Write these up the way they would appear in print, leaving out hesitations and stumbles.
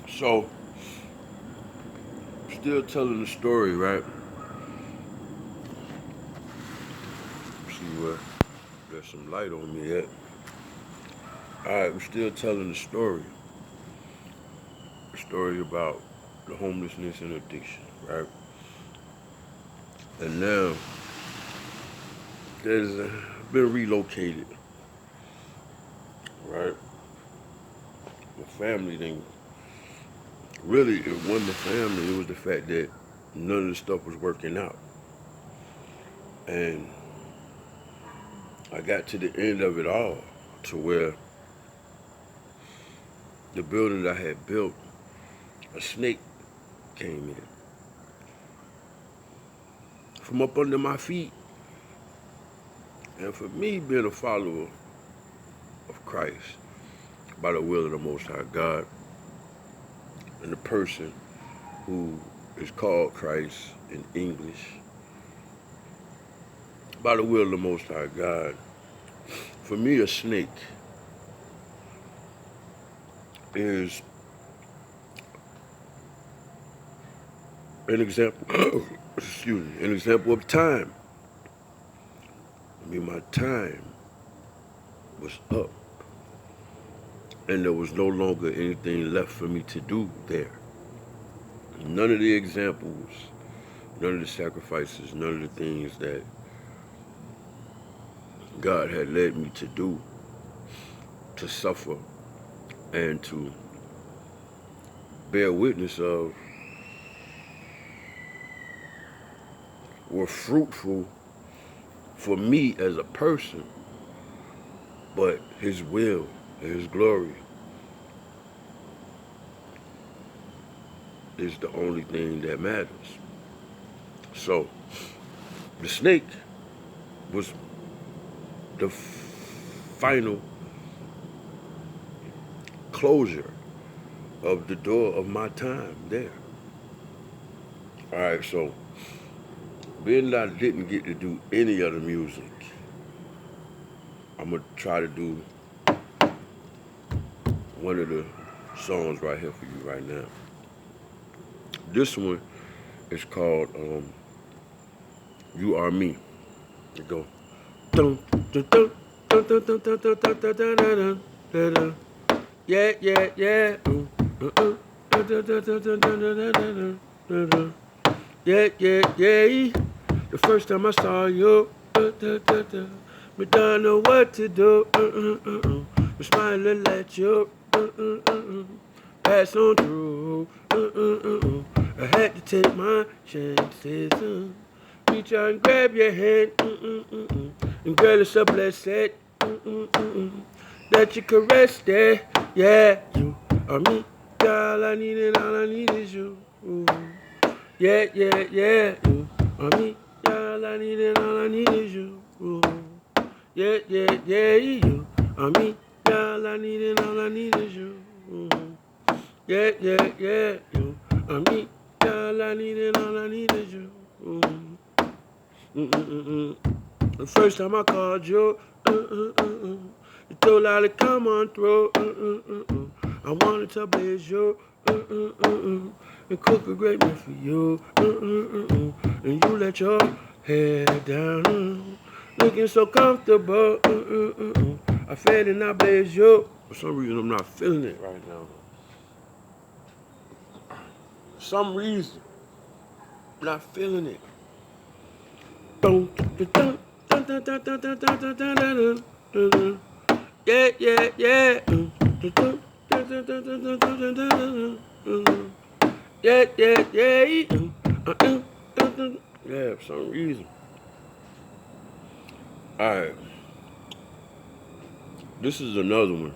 So, still telling the story, right? See where there's some light on me yet. Alright, we're still telling the story. The story about the homelessness and addiction, right? And now, there's been relocated, right? My family didn't really, it wasn't the family, it was the fact that none of the stuff was working out. And I got to the end of it all to where the building that I had built, a snake came in from up under my feet. And for me, being a follower of Christ by the will of the Most High God, and the person who is called Christ in English, by the will of the Most High God, for me, a snake is an example, excuse me, an example of time. I mean, my time was up, and there was no longer anything left for me to do there. None of the examples, none of the sacrifices, none of the things that God had led me to do, to suffer, and to bear witness of, were fruitful for me as a person, but His will and His glory is the only thing that matters. So, the snake was the final closure of the door of my time there. Alright, so being that I didn't get to do any other music, I'm gonna try to do one of the songs right here for you right now. This one is called You Are Me. It go dun dun dun dun dun dun dun dun dun dun dun dun dun dun. Yeah, yeah, yeah. Yeah, yeah, yeah. The first time I saw you, but don't know what to do. I'm smiling at you, pass on through. I had to take my chances. Reach out and grab your hand, and girl, it's a blessing that you caress there. Yeah, you are me. All I need and all I need is you. Yeah, yeah, yeah. You are me. All I need and all I need is you. Yeah, yeah, yeah. You are me. All I need and all I need is you. Yeah, yeah, yeah. You are me. All I need and all I need is you. The first time I called you, you told I to come on through. I wanted to blaze you, and cook a great meal for you, and you let your head down, looking so comfortable. I fed and I blazed you. For some reason, I'm not feeling it right now. For some reason, I'm not feeling it. Yeah, yeah, yeah. Yeah, yeah, yeah. Yeah, for some reason. Alright, this is another one.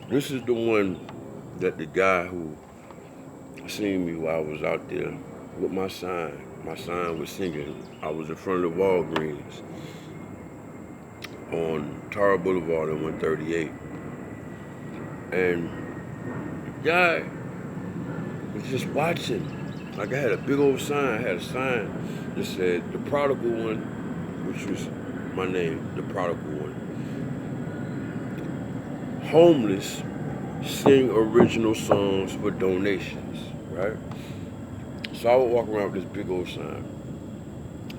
This is the one that the guy who seen me while I was out there with my sign was singing. I was in front of the Walgreens on Tara Boulevard in 138. And the guy was just watching. Like I had a big old sign. I had a sign that said the prodigal one, which was my name, the prodigal one. Homeless, sing original songs for donations, right? So I would walk around with this big old sign,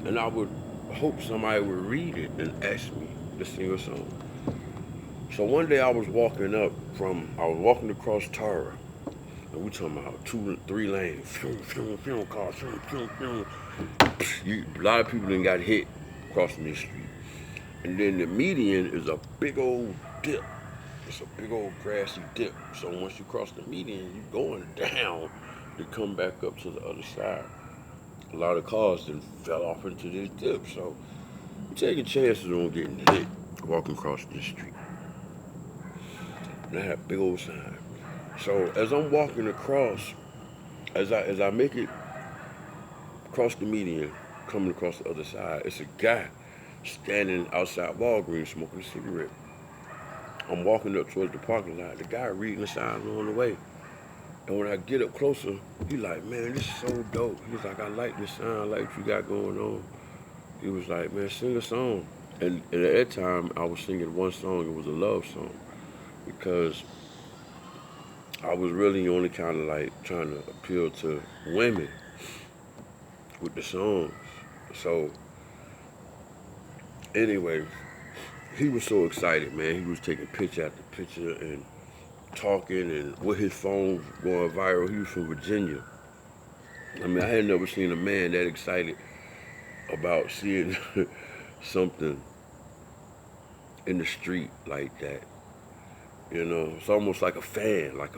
and I would hope somebody would read it and ask me to sing a song. So one day I was walking across Tara, and we talking about 2, 3 lanes, cars, a lot of people done got hit crossing this street. And then the median is a big old dip. It's a big old grassy dip. So once you cross the median, you're going down to come back up to the other side. A lot of cars then fell off into this dip. So you're taking chances on getting hit walking across this street. And I had a big old sign. So as I'm walking across, as I make it across the median, coming across the other side, it's a guy standing outside Walgreens smoking a cigarette. I'm walking up towards the parking lot. The guy reading the sign on the way. And when I get up closer, he like, man, this is so dope. He's like, I like this sign, I like what you got going on. He was like, man, sing a song. And at that time, I was singing one song. It was a love song. Because I was really only kind of like trying to appeal to women with the songs. So, anyway, he was so excited, man. He was taking picture after picture and talking, and with his phone going viral. He was from Virginia. I mean, I had never seen a man that excited about seeing something in the street like that. You know, it's almost like a fan, like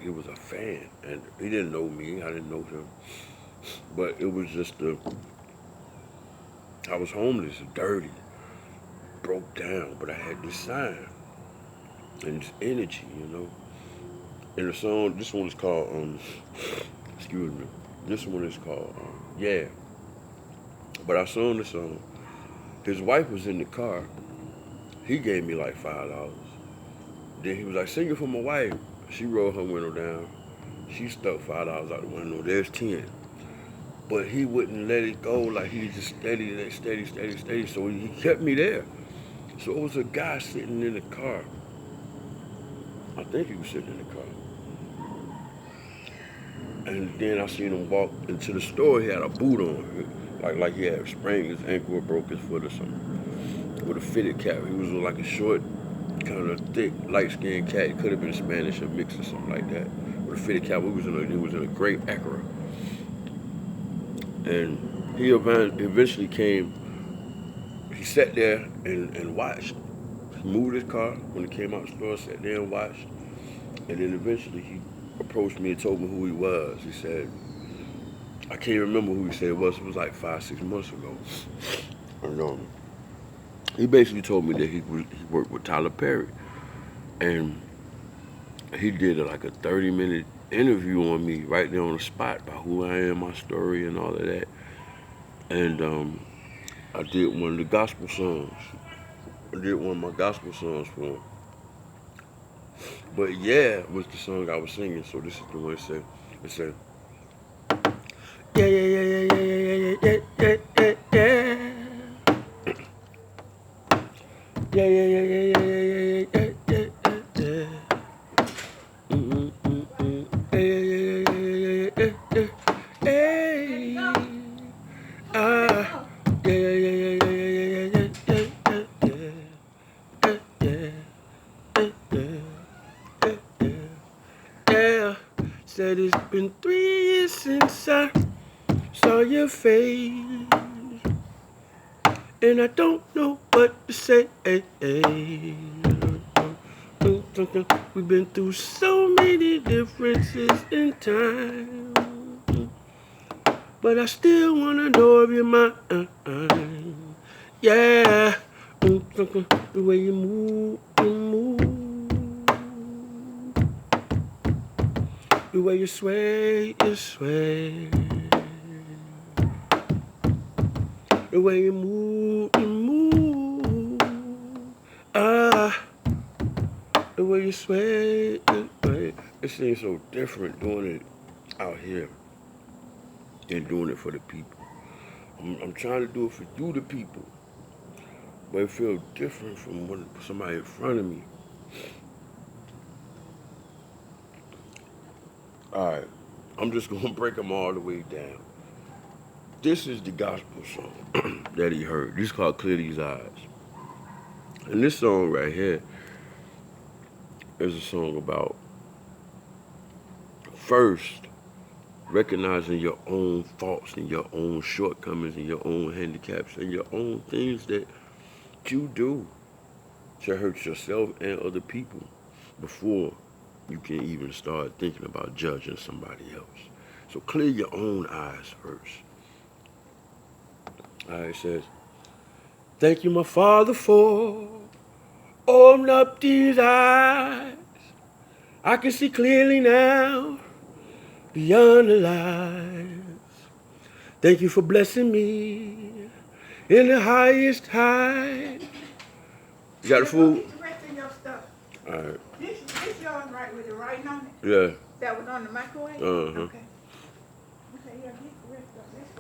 he was a fan. And he didn't know me, I didn't know him. But it was just I was homeless, dirty, broke down, but I had this sign and this energy, you know. And the song, this one is called, excuse me, this one is called, Yeah. But I sung the song. His wife was in the car. He gave me like $5. Then he was like, sing it for my wife. She rolled her window down. She stuck $5 out the window. There's 10. But he wouldn't let it go. Like he just steady. So he kept me there. So it was a guy sitting in the car. I think he was sitting in the car. And then I seen him walk into the store. He had a boot on, like he had a sprained his ankle or broke his foot or something. With a fitted cap. He was like a short, kind of thick, light-skinned cat. It could have been Spanish or mixed or something like that. With a fitted cap. He was in a great Acura. And he eventually came. He sat there and watched. He moved his car when he came out the store. Sat there and watched. And then eventually he approached me and told me who he was. He said, I can't remember who he said it was. It was like 5-6 months ago. And he basically told me that he worked with Tyler Perry. And he did like a 30-minute interview on me right there on the spot about who I am, my story, and all of that. And I did one of the gospel songs. I did one of my gospel songs for him. But Yeah was the song I was singing, so this is the one it said, Said it's been 3 years since I saw your face, and I don't know what to say. We've been through so many differences in time, but I still wanna know if you're mine. Yeah, the way you move, the way you sway, the way you move, the way you sway, it seems so different doing it out here than doing it for the people. I'm trying to do it for you, the people, but it feels different from when somebody in front of me. All right. I'm just going to break them all the way down. This is the gospel song that he heard. This is called Clear These Eyes. And this song right here is a song about first recognizing your own faults and your own shortcomings and your own handicaps and your own things that you do to hurt yourself and other people before you can even start thinking about judging somebody else. So clear your own eyes first. All right, it says, thank you, my Father, for opening up these eyes. I can see clearly now beyond the lies. Thank you for blessing me in the highest height. You got the food? Get the rest of your stuff. All right. This yours right with the writing on it? Yeah. That was on the microwave? Uh-huh. Okay. Okay, yeah, get the rest of it.